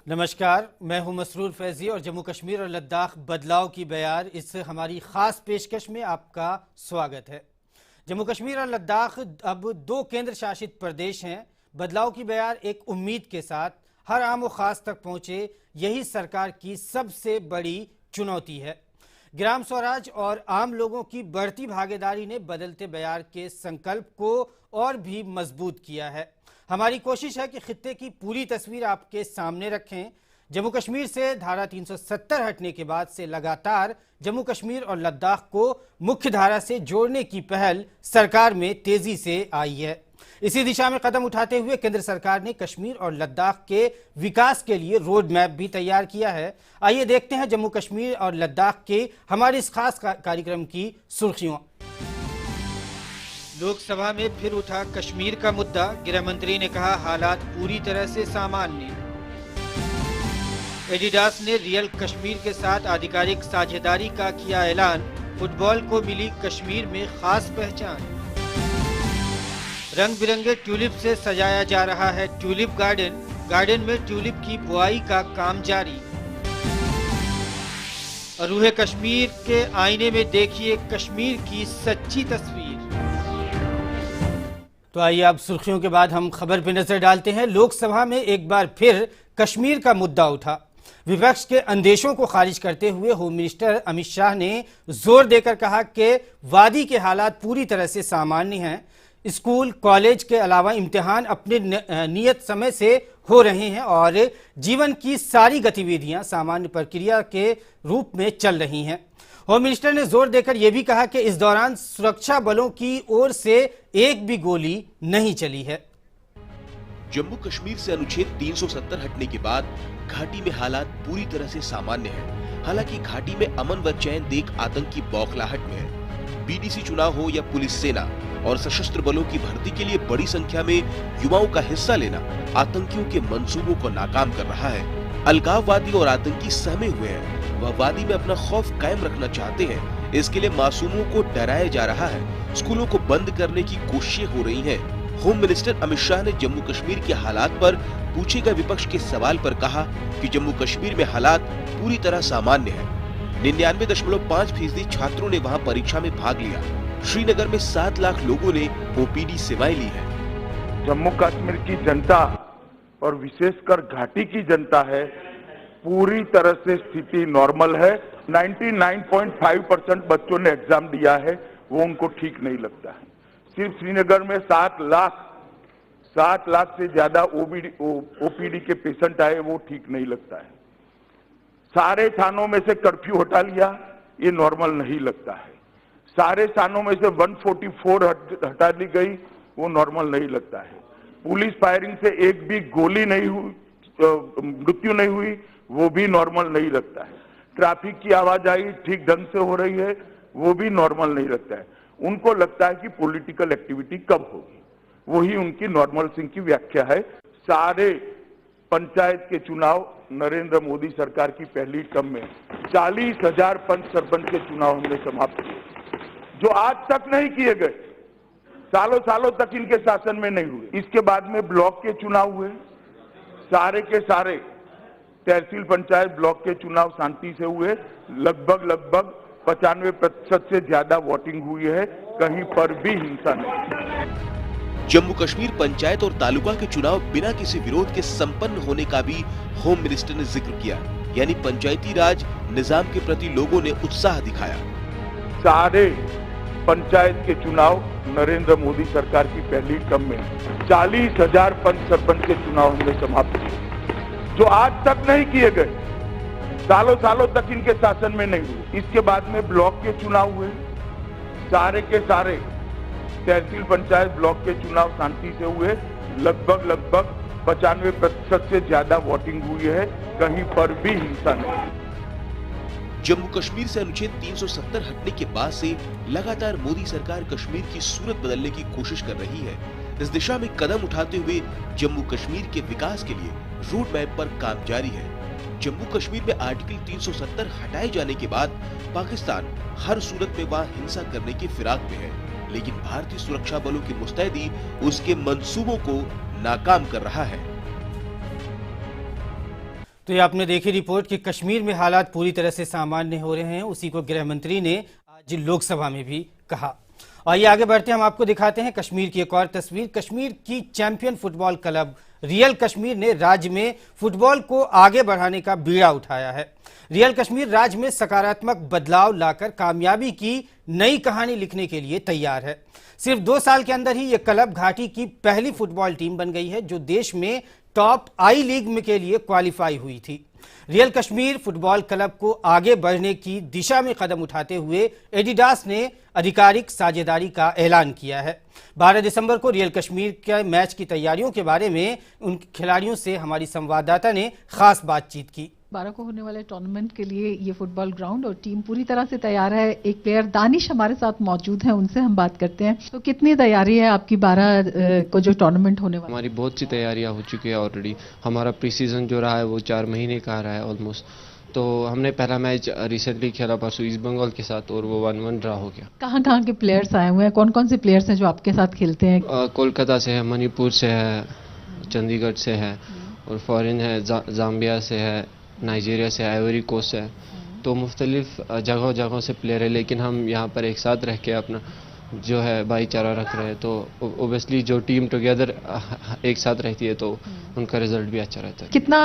नमस्कार, मैं हूं मसरूर फैजी और जम्मू कश्मीर और लद्दाख बदलाव की बयार इस हमारी खास पेशकश में आपका स्वागत है। जम्मू कश्मीर और लद्दाख अब दो केंद्र शासित प्रदेश हैं। बदलाव की बयार एक उम्मीद के साथ हर आम व खास तक पहुंचे, यही सरकार की सबसे बड़ी चुनौती है। ग्राम स्वराज और आम लोगों की बढ़ती भागीदारी ने बदलते बयार के संकल्प को और भी मजबूत किया है। हमारी कोशिश है कि खित्ते की पूरी तस्वीर आपके सामने रखें। जम्मू कश्मीर से धारा 370 हटने के बाद से लगातार जम्मू कश्मीर और लद्दाख को मुख्य धारा से जोड़ने की पहल सरकार में तेजी से आई है। इसी दिशा में कदम उठाते हुए केंद्र सरकार ने कश्मीर और लद्दाख के विकास के लिए रोड मैप भी तैयार किया है। आइए देखते हैं जम्मू कश्मीर और लद्दाख के हमारे इस खास कार्यक्रम की सुर्खियों। लोकसभा में फिर उठा कश्मीर का मुद्दा। गृह मंत्री ने कहा हालात पूरी तरह से सामान्य। एडिडास ने रियल कश्मीर के साथ आधिकारिक साझेदारी का किया ऐलान। फुटबॉल को मिली कश्मीर में खास पहचान। रंग बिरंगे ट्यूलिप से सजाया जा रहा है ट्यूलिप गार्डन। गार्डन में ट्यूलिप की बुआई का काम जारी। और रूहे कश्मीर के आईने में देखिए कश्मीर की सच्ची तस्वीर। तो आइए अब सुर्खियों के बाद हम खबर पर नजर डालते हैं। लोकसभा में एक बार फिर कश्मीर का मुद्दा उठा। विपक्ष के अंदेशों को खारिज करते हुए होम मिनिस्टर अमित शाह ने जोर देकर कहा कि वादी के हालात पूरी तरह से सामान्य हैं। स्कूल कॉलेज के अलावा इम्तिहान अपने नियत समय से हो रहे हैं और जीवन की सारी गतिविधियां सामान्य प्रक्रिया के रूप में चल रही हैं। होम मिनिस्टर ने जोर देकर यह भी कहा कि इस दौरान सुरक्षा बलों की ओर से एक भी गोली नहीं चली है। जम्मू कश्मीर से अनुच्छेद 370 हटने के बाद घाटी में हालात पूरी तरह से सामान्य हैं। हालांकि घाटी में अमन व चैन देख आतंकी बौखलाहट में है। बीडीसी चुनाव हो या पुलिस सेना और सशस्त्र बलों की भर्ती के लिए बड़ी संख्या में युवाओं का हिस्सा लेना आतंकियों के मंसूबों को नाकाम कर रहा है। अलगाववादी और आतंकी सहमे हुए हैं। वह वादी में अपना खौफ कायम रखना चाहते हैं। इसके लिए मासूमों को डराया जा रहा है। स्कूलों को बंद करने की कोशिशें हो रही हैं। होम मिनिस्टर अमित शाह ने जम्मू कश्मीर के हालात पर पूछे गए विपक्ष के सवाल पर कहा कि जम्मू कश्मीर में हालात पूरी तरह सामान्य है। 99.5% छात्रों ने वहां परीक्षा में भाग लिया। श्रीनगर में 7 लाख लोगों ने ओपीडी सेवाएं ली है। जम्मू कश्मीर की जनता और विशेषकर घाटी की जनता है, पूरी तरह से स्थिति नॉर्मल है। 99.5% बच्चों ने एग्जाम दिया है, वो उनको ठीक नहीं लगता है। सिर्फ श्रीनगर में 7 लाख से ज्यादा ओपीडी के पेशेंट आए, वो ठीक नहीं लगता है। सारे थानों में से कर्फ्यू हटा लिया, ये नॉर्मल नहीं लगता है। सारे थानों में से 144 हटा दी गई, वो नॉर्मल नहीं लगता है। पुलिस फायरिंग से एक भी गोली नहीं हुई, मृत्यु नहीं हुई, वो भी नॉर्मल नहीं लगता है। ट्रैफिक की आवाजाही ठीक ढंग से हो रही है, वो भी नॉर्मल नहीं लगता है। उनको लगता है कि पॉलिटिकल एक्टिविटी कब होगी, वही उनकी नॉर्मल सिंह की व्याख्या है। सारे पंचायत के चुनाव नरेंद्र मोदी सरकार की पहली टर्म में 40,000 पंच सरपंच के चुनाव हमने समाप्त किए, जो आज तक नहीं किए गए। सालों सालों तक इनके शासन में नहीं हुए। इसके बाद में ब्लॉक के चुनाव हुए, सारे के सारे तहसील पंचायत ब्लॉक के चुनाव शांति से हुए। लगभग 95% से ज्यादा वोटिंग हुई है, कहीं पर भी हिंसा नहीं। जम्मू कश्मीर पंचायत और तालुका के चुनाव बिना किसी विरोध के संपन्न होने का भी होम मिनिस्टर ने जिक्र किया। यानी पंचायती राज निजाम के प्रति लोगों ने उत्साह दिखाया। सारे पंचायत के चुनाव नरेंद्र मोदी सरकार की पहली टर्म में 40,000 पंच सरपंच के चुनाव हमने समाप्त किए, जो आज तक नहीं किए गए। सालों सालों तक इनके शासन में नहीं हुए। इसके बाद में ब्लॉक के चुनाव हुए, सारे के सारे तहसील पंचायत ब्लॉक के चुनाव शांति से हुए। लगभग 95% से ज्यादा वोटिंग हुई है, कहीं पर भी हिंसा नहीं। जम्मू कश्मीर से अनुच्छेद 370 हटने के बाद से लगातार मोदी सरकार कश्मीर की सूरत बदलने की कोशिश कर रही है। इस दिशा में कदम उठाते हुए जम्मू कश्मीर के विकास के लिए रूट मैप पर काम जारी है। जम्मू कश्मीर में आर्टिकल 370 हटाए जाने के बाद पाकिस्तान हर सूरत में वहां हिंसा करने की फिराक में है, लेकिन भारतीय सुरक्षा बलों की मुस्तैदी उसके मंसूबों को नाकाम कर रहा है। तो ये आपने देखी रिपोर्ट कि कश्मीर में हालात पूरी तरह से सामान्य हो रहे हैं, उसी को गृह मंत्री ने आज लोकसभा में भी कहा। आइए आगे बढ़ते हैं, हम आपको दिखाते हैं कश्मीर की एक और तस्वीर। कश्मीर की champion football club real Kashmir ने राज्य में फुटबॉल को आगे बढ़ाने का बीड़ा उठाया है। रियल कश्मीर राज्य में सकारात्मक बदलाव लाकर कामयाबी की नई कहानी लिखने के लिए तैयार है। सिर्फ 2 साल के अंदर ही ये क्लब घाटी की पहली फुटबॉल टीम बन गई है जो देश में टॉप आई लीग में के लिए क्वालिफाई हुई थी। रियल कश्मीर फुटबॉल क्लब को आगे बढ़ने की दिशा में कदम उठाते हुए एडिडास ने आधिकारिक साझेदारी का ऐलान किया है। 12 दिसंबर को रियल कश्मीर के मैच की तैयारियों के बारे में उन खिलाड़ियों से हमारी संवाददाता ने खास बातचीत की। 12 को होने वाले टूर्नामेंट के लिए ये फुटबॉल ग्राउंड और टीम पूरी तरह से तैयार है। एक प्लेयर दानिश हमारे साथ मौजूद हैं, उनसे हम बात करते हैं। तो कितनी तैयारी है आपकी 12 को जो टूर्नामेंट होने वाला है? हमारी बहुत सी तैयारियां हो चुकी है ऑलरेडी। हमारा प्री सीजन जो रहा है वो 4 महीने का रहा है ऑलमोस्ट। तो हमने पहला मैच रिसेंटली खेला परसों ईस्ट बंगाल के साथ और वो 1-1 ड्रा हो गया। कहाँ के प्लेयर्स आए हुए हैं, कौन कौन से प्लेयर्स हैं जो आपके साथ खेलते हैं? कोलकाता से है, मणिपुर से है, चंडीगढ़ से है और फॉरेन है, जाम्बिया से है, नाइजीरिया से, आइवरी कोस्ट से है। तो मुख्तलिफ जगहों से प्लेयर है, लेकिन हम यहाँ पर एक साथ रह के अपना जो है भाईचारा रख रहे हैं। तो ओबियसली जो टीम टुगेदर एक साथ रहती है तो उनका रिजल्ट भी अच्छा रहता है। कितना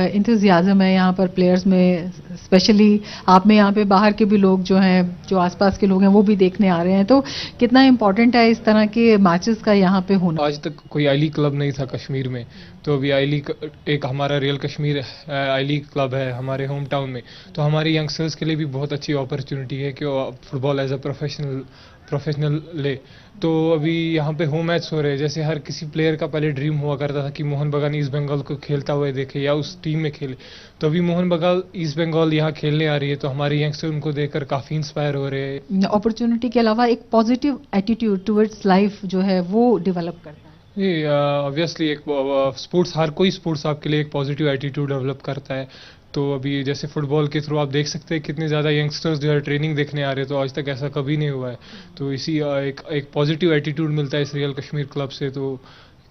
इंतज़ियाज़म है यहाँ पर प्लेयर्स में, स्पेशली आप में यहाँ पे बाहर के भी लोग जो हैं, जो आसपास के लोग हैं वो भी देखने आ रहे हैं, तो कितना इम्पोर्टेंट है इस तरह के मैचेस का यहाँ पे होना? आज तक कोई आई लीग क्लब नहीं था कश्मीर में, तो अभी आई लीग एक हमारा रियल कश्मीर आई लीग क्लब है हमारे होम टाउन में। तो हमारे यंगस्टर्स के लिए भी बहुत अच्छी अपॉर्चुनिटी है कि वो फुटबॉल एज अ प्रोफेशनल ले। तो अभी यहाँ पे होम मैच हो रहे हैं। जैसे हर किसी प्लेयर का पहले ड्रीम हुआ करता था कि मोहन बगान ईस्ट बंगाल को खेलता हुआ देखे या उस टीम में खेले। तो अभी मोहन बगान ईस्ट बंगाल यहाँ खेलने आ रही है, तो हमारे यंगस्टर उनको देखकर काफ़ी इंस्पायर हो रहे हैं। अपॉर्चुनिटी के अलावा एक पॉजिटिव एटीट्यूड टुवर्ड्स लाइफ जो है वो डेवलप करता है। ये ऑब्वियसली एक स्पोर्ट्स, हर कोई स्पोर्ट्स आपके लिए एक पॉजिटिव एटीट्यूड डेवलप करता है। तो अभी जैसे फुटबॉल के थ्रू आप देख सकते हैं कितने ज़्यादा यंगस्टर्स जो है ट्रेनिंग देखने आ रहे हैं, तो आज तक ऐसा कभी नहीं हुआ है। तो इसी एक पॉजिटिव एटीट्यूड मिलता है इस रियल कश्मीर क्लब से, तो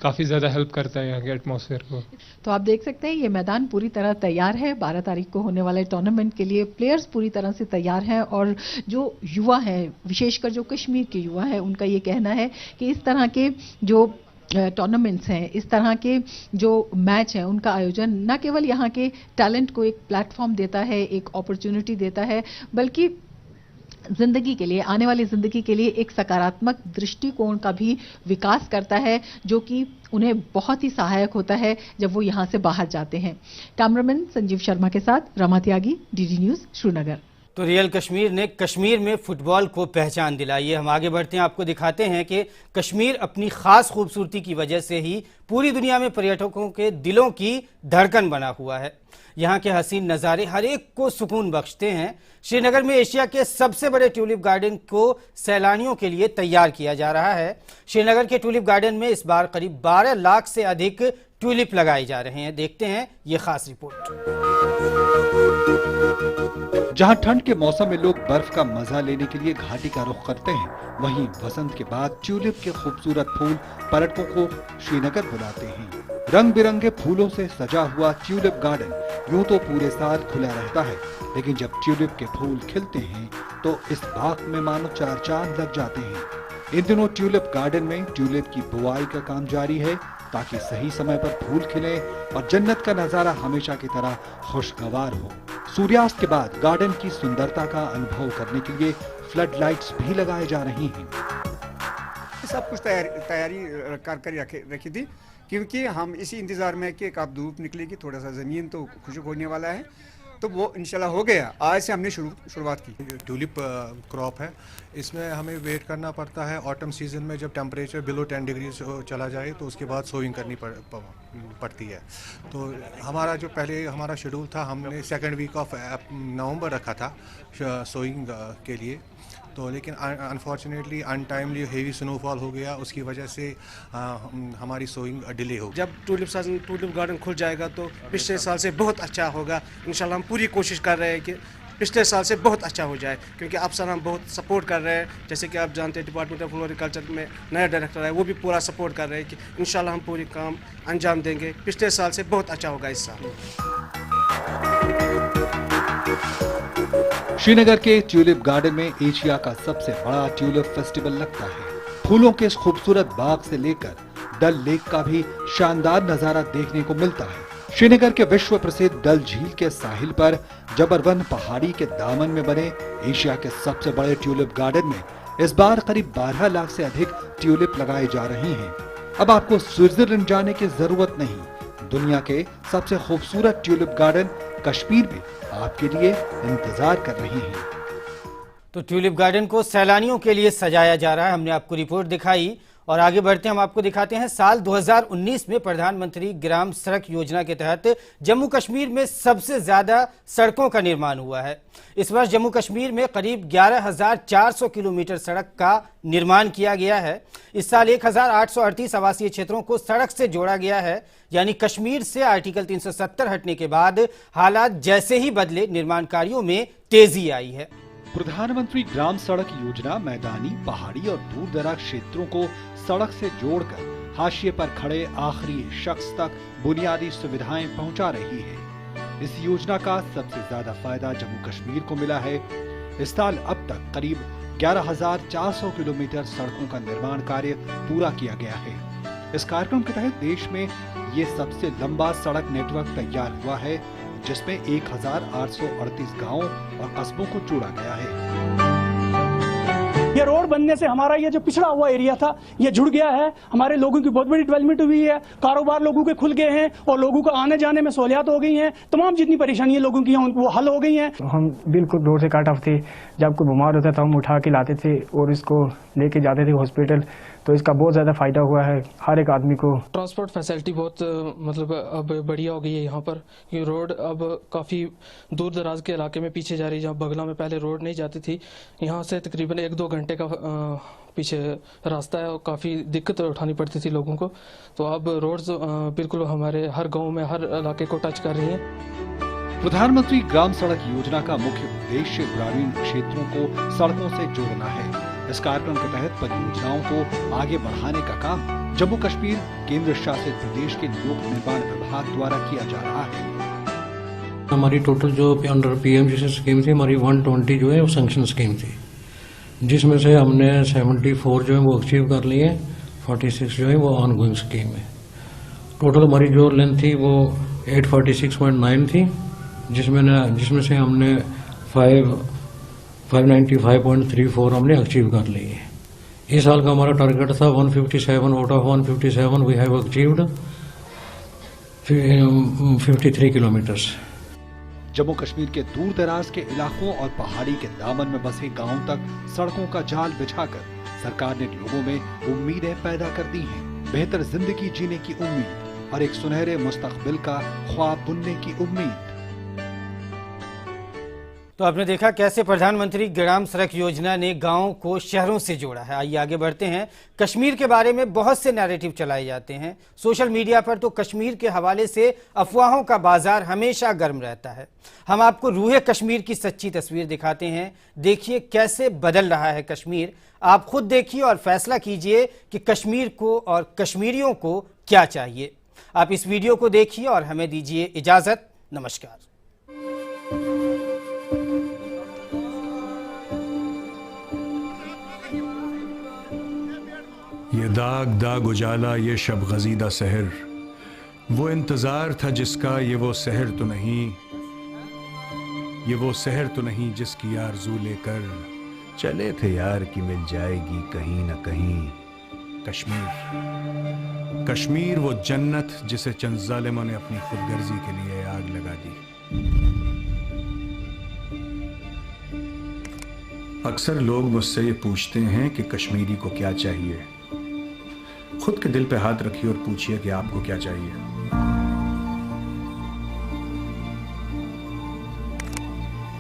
काफ़ी ज़्यादा हेल्प करता है यहाँ के एटमॉस्फेयर को। तो आप देख सकते हैं ये मैदान पूरी तरह तैयार है। 12 तारीख को होने वाले टूर्नामेंट के लिए प्लेयर्स पूरी तरह से तैयार हैं और जो युवा हैं, विशेषकर जो कश्मीर के युवा हैं, उनका ये कहना है कि इस तरह के जो टूर्नामेंट्स हैं, इस तरह के जो मैच हैं, उनका आयोजन न केवल यहाँ के टैलेंट को एक प्लेटफॉर्म देता है, एक अपॉर्चुनिटी देता है, बल्कि जिंदगी के लिए, आने वाली जिंदगी के लिए एक सकारात्मक दृष्टिकोण का भी विकास करता है, जो कि उन्हें बहुत ही सहायक होता है जब वो यहाँ से बाहर जाते हैं। कैमरामैन संजीव शर्मा के साथ रमा त्यागी, डीडी न्यूज़, श्रीनगर। तो रियल कश्मीर ने कश्मीर में फुटबॉल को पहचान दिलाई है। हम आगे बढ़ते हैं, आपको दिखाते हैं कि कश्मीर अपनी खास खूबसूरती की वजह से ही पूरी दुनिया में पर्यटकों के दिलों की धड़कन बना हुआ है। यहाँ के हसीन नज़ारे हर एक को सुकून बख्शते हैं। श्रीनगर में एशिया के सबसे बड़े ट्यूलिप गार्डन को सैलानियों के लिए तैयार किया जा रहा है। श्रीनगर के ट्यूलिप गार्डन में इस बार करीब 12 लाख से अधिक ट्यूलिप लगाए जा रहे हैं। देखते हैं ये खास रिपोर्ट। जहां ठंड के मौसम में लोग बर्फ का मजा लेने के लिए घाटी का रुख करते हैं, वहीं बसंत के बाद ट्यूलिप के खूबसूरत फूल पर्यटकों को श्रीनगर बुलाते हैं। रंग बिरंगे फूलों से सजा हुआ ट्यूलिप गार्डन यूं तो पूरे साल खुला रहता है, लेकिन जब ट्यूलिप के फूल खिलते हैं तो इस बाग में मानो 4 चांद लग जाते हैं। इन दिनों ट्यूलिप गार्डन में ट्यूलिप की बुआई का काम जारी है ताकि सही समय पर फूल खिले और जन्नत का नजारा हमेशा की तरह खुशगवार हो। सूर्यास्त के बाद गार्डन की सुंदरता का अनुभव करने के लिए फ्लड लाइट्स भी लगाए जा रही हैं। सब कुछ तैयारी कर रखी थी, क्योंकि हम इसी इंतजार में कि कब धूप निकलेगी, थोड़ा सा ज़मीन तो खुशक होने वाला है, तो वो इंशाल्लाह हो गया। आज से हमने शुरुआत की। ट्यूलिप क्रॉप है, इसमें हमें वेट करना पड़ता है। ऑटम सीजन में जब टेम्परेचर बिलो 10 डिग्री चला जाए तो उसके बाद सोइंग करनी पड़ती है। तो हमारा जो पहले हमारा शेड्यूल था, हमने 2nd वीक ऑफ नवंबर रखा था सोइंग के लिए, तो लेकिन अनफॉर्चुनेटली अनटाइमली हेवी स्नोफॉल हो गया, उसकी वजह से हमारी सोइंग डिले हो गई। जब ट्यूलिप गार्डन खुल जाएगा तो पिछले साल से बहुत अच्छा होगा इंशाल्लाह। हम पूरी कोशिश कर रहे हैं कि पिछले साल से बहुत अच्छा हो जाए, क्योंकि अफसर हम बहुत सपोर्ट कर रहे हैं। जैसे कि आप जानते हैं डिपार्टमेंट ऑफ फ्लोरिकल्चर में नया डायरेक्टर है, वो भी पूरा सपोर्ट कर रहे हैं कि इंशाल्लाह हम पूरी काम अंजाम देंगे। पिछले साल से बहुत अच्छा होगा इस साल। श्रीनगर के ट्यूलिप गार्डन में एशिया का सबसे बड़ा ट्यूलिप फेस्टिवल लगता है। फूलों के इस खूबसूरत बाग से लेकर डल लेक का भी शानदार नजारा देखने को मिलता है। श्रीनगर के विश्व प्रसिद्ध डल झील के साहिल पर जबरवन पहाड़ी के दामन में बने एशिया के सबसे बड़े ट्यूलिप गार्डन में इस बार करीब 12 लाख से अधिक ट्यूलिप लगाए जा रहे हैं। अब आपको स्विट्जरलैंड जाने की जरूरत नहीं। दुनिया के सबसे खूबसूरत ट्यूलिप गार्डन कश्मीर में आपके लिए इंतजार कर रही हैं। तो ट्यूलिप गार्डन को सैलानियों के लिए सजाया जा रहा है। हमने आपको रिपोर्ट दिखाई और आगे बढ़ते हम आपको दिखाते हैं साल 2019 में प्रधानमंत्री ग्राम सड़क योजना के तहत जम्मू कश्मीर में सबसे ज्यादा सड़कों का निर्माण हुआ है। इस वर्ष जम्मू कश्मीर में करीब 11,400 किलोमीटर सड़क का निर्माण किया गया है। इस साल 1,838 आवासीय क्षेत्रों को सड़क से जोड़ा गया है। यानी कश्मीर से आर्टिकल 370 हटने के बाद हालात जैसे ही बदले, निर्माण कार्यों में तेजी आई है। प्रधानमंत्री ग्राम सड़क योजना मैदानी, पहाड़ी और दूर दराज क्षेत्रों को सड़क से जोड़कर हाशिए पर खड़े आखिरी शख्स तक बुनियादी सुविधाएं पहुंचा रही है। इस योजना का सबसे ज्यादा फायदा जम्मू कश्मीर को मिला है। इस साल अब तक करीब 11,400 किलोमीटर सड़कों का निर्माण कार्य पूरा किया गया है। इस कार्यक्रम के तहत देश में ये सबसे लंबा सड़क नेटवर्क तैयार हुआ है, जिसमें 1,838 गांवों और कस्बों को जोड़ा गया है। ये रोड बनने से हमारा ये जो पिछड़ा हुआ एरिया था ये जुड़ गया है। हमारे लोगों की बहुत बड़ी डेवलपमेंट हुई है, कारोबार लोगों के खुल गए हैं और लोगों को आने जाने में सहूलियत हो गई हैं। तमाम जितनी परेशानियां लोगों की हैं वो हल हो गई हैं। हम बिल्कुल रोड से कट ऑफ थे। जब कोई बीमार होता था हम उठा के लाते थे और इसको लेके जाते थे हॉस्पिटल, तो इसका बहुत ज़्यादा फायदा हुआ है हर एक आदमी को। ट्रांसपोर्ट फैसिलिटी बहुत मतलब अब बढ़िया हो गई है। यहाँ पर ये रोड अब काफ़ी दूर दराज के इलाके में पीछे जा रही है। जहाँ बगला में पहले रोड नहीं जाती थी, यहाँ से तकरीबन 1-2 घंटे का पीछे रास्ता है और काफ़ी दिक्कत उठानी पड़ती थी लोगों को। तो अब रोड्स बिल्कुल हमारे हर गाँव में, हर इलाके को टच कर रही हैं। प्रधानमंत्री ग्राम सड़क योजना का मुख्य उद्देश्य ग्रामीण क्षेत्रों को सड़कों से जोड़ना है। इस कार्यक्रम के तहत परियोजनाओं को आगे बढ़ाने का काम जम्मू कश्मीर केंद्र शासित प्रदेश के लोक निर्माण विभाग द्वारा किया जा रहा है। हमारी टोटल जो अंडर पीएमजीएसवाई स्कीम थी, हमारी 120 जो है वो सैंक्शन स्कीम थी, जिसमें से हमने 74 जो है वो अचीव कर लिए, 46 जो है वो ऑनगोइंग स्कीम है। टोटल हमारी जो लेंथ थी वो 846.9 थी, जिसमें से हमने 595.34 हमने अचीव कर ली है। इस साल का हमारा टारगेट था 157 out of 157 we have achieved 53 kilometres. Jammu Kashmir के दूर दराज के इलाकों और पहाड़ी के दामन में बसे गांवों तक सड़कों का जाल बिछाकर सरकार ने लोगों में उम्मीदें पैदा कर दी हैं। बेहतर जिंदगी जीने की उम्मीद और एक सुनहरे मुस्तकबिल का ख्वाब बुनने की उम्मीद। तो आपने देखा कैसे प्रधानमंत्री ग्राम सड़क योजना ने गांवों को शहरों से जोड़ा है। आइए आगे बढ़ते हैं। कश्मीर के बारे में बहुत से नैरेटिव चलाए जाते हैं सोशल मीडिया पर, तो कश्मीर के हवाले से अफवाहों का बाजार हमेशा गर्म रहता है। हम आपको रूहे कश्मीर की सच्ची तस्वीर दिखाते हैं। देखिए कैसे बदल रहा है कश्मीर। आप खुद देखिए और फैसला कीजिए कि कश्मीर को और कश्मीरियों को क्या चाहिए। आप इस वीडियो को देखिए और हमें दीजिए इजाजत। नमस्कार। ये दाग दाग उजाला, ये शब गजीदा सहर, वो इंतजार था जिसका, ये वो सहर तो नहीं, ये वो सहर तो नहीं जिसकी आरज़ू लेकर चले थे यार कि मिल जाएगी कहीं ना कहीं कश्मीर। कश्मीर वो जन्नत जिसे चंद जालिमों ने अपनी खुदगर्जी के लिए आग लगा दी। अक्सर लोग मुझसे ये पूछते हैं कि कश्मीरी को क्या चाहिए। खुद के दिल पे हाथ रखिए और पूछिए कि आपको क्या चाहिए।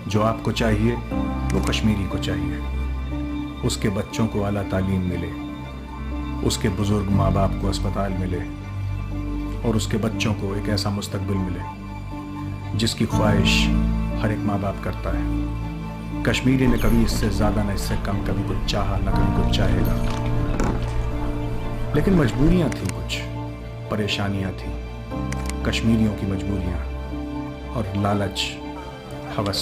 जो आपको चाहिए वो कश्मीरी को चाहिए। उसके बच्चों को आला तालीम मिले, उसके बुजुर्ग माँ बाप को अस्पताल मिले और उसके बच्चों को एक ऐसा मुस्तकबिल मिले जिसकी ख्वाहिश हर एक माँ बाप करता है। कश्मीरी ने कभी इससे ज्यादा न इससे कम कभी कुछ चाहा न कभी कुछ चाहेगा। लेकिन मजबूरियां थी, कुछ परेशानियां थी, कश्मीरियों की मजबूरियां। और लालच, हवस,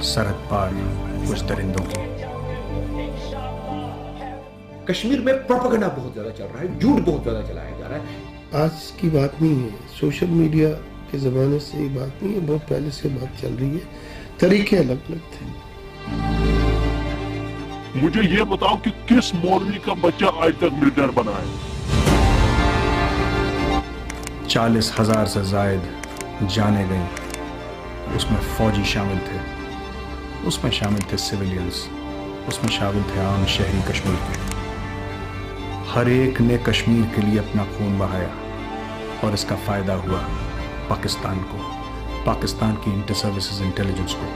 सरहद पार कुछ दरिंदों की। कश्मीर में प्रोपेगेंडा बहुत ज्यादा चल रहा है, झूठ बहुत ज्यादा चलाया जा रहा है। आज की बात नहीं है, सोशल मीडिया के ज़माने से ये बात नहीं है, बहुत पहले से बात चल रही है, तरीके अलग अलग थे। मुझे ये बताओ कि किस मौलवी का बच्चा आज तक मिलियनेयर बना है? 40,000 से जायद जाने गई, उसमें फौजी शामिल थे, उसमें शामिल थे सिविलियंस, उसमें शामिल थे आम शहरी कश्मीर के। हर एक ने कश्मीर के लिए अपना खून बहाया और इसका फायदा हुआ पाकिस्तान को, पाकिस्तान की इंटर सर्विसेज इंटेलिजेंस को,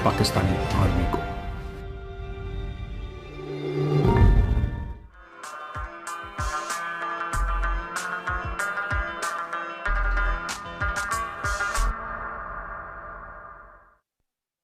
पाकिस्तानी आर्मी को।